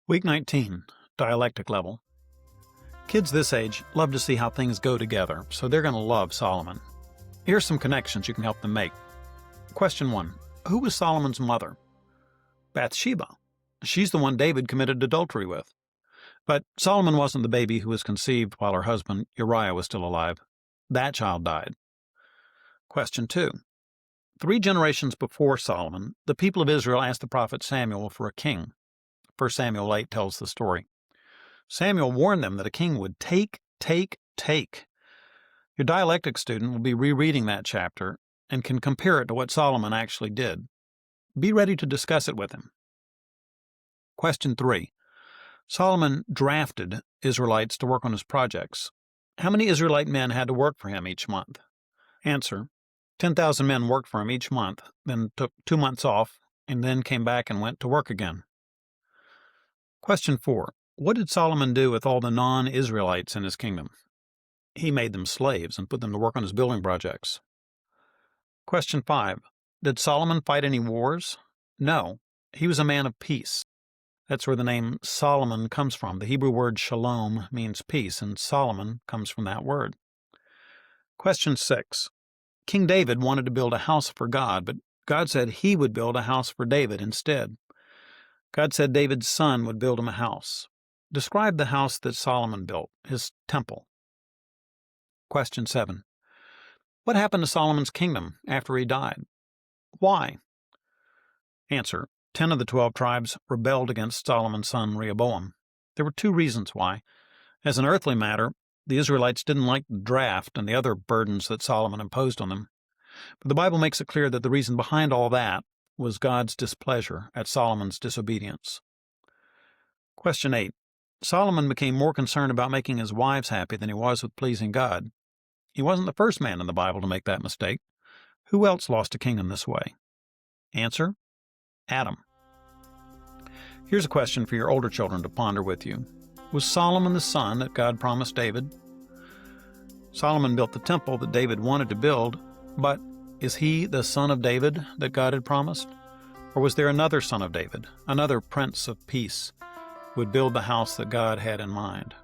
Week 19, Dialectic level. Kids this age love to see how things go together, so they're going to love Solomon. Here's some connections you can help them make. Question 1. Who was Solomon's mother? Bathsheba. She's the one David committed adultery with. But Solomon wasn't the baby who was conceived while her husband Uriah was still alive. That child died. Question 2. 3 generations before Solomon, the people of Israel asked the prophet Samuel for a king. 1 Samuel 8 tells the story. Samuel warned them that a king would take. Your dialectic student will be rereading that chapter and can compare it to what Solomon actually did. Be ready to discuss it with him. Question 3. Solomon drafted Israelites to work on his projects. How many Israelite men had to work for him each month? Answer. 10,000 men worked for him each month, then took 2 months off, and then came back and went to work again. Question 4. What did Solomon do with all the non-Israelites in his kingdom? He made them slaves and put them to work on his building projects. Question 5. Did Solomon fight any wars? No. He was a man of peace. That's where the name Solomon comes from. The Hebrew word shalom means peace, and Solomon comes from that word. Question 6. King David wanted to build a house for God, but God said he would build a house for David instead. God said David's son would build him a house. Describe the house that Solomon built, his temple. Question 7. What happened to Solomon's kingdom after he died? Why? Answer. 10 of the 12 tribes rebelled against Solomon's son Rehoboam. There were 2 reasons why. As an earthly matter, the Israelites didn't like the draft and the other burdens that Solomon imposed on them. But the Bible makes it clear that the reason behind all that was God's displeasure at Solomon's disobedience. Question 8. Solomon became more concerned about making his wives happy than he was with pleasing God. He wasn't the first man in the Bible to make that mistake. Who else lost a kingdom this way? Answer. Adam. Here's a question for your older children to ponder with you. Was Solomon the son that God promised David? Solomon built the temple that David wanted to build, but is he the son of David that God had promised? Or was there another son of David, another prince of peace, who would build the house that God had in mind?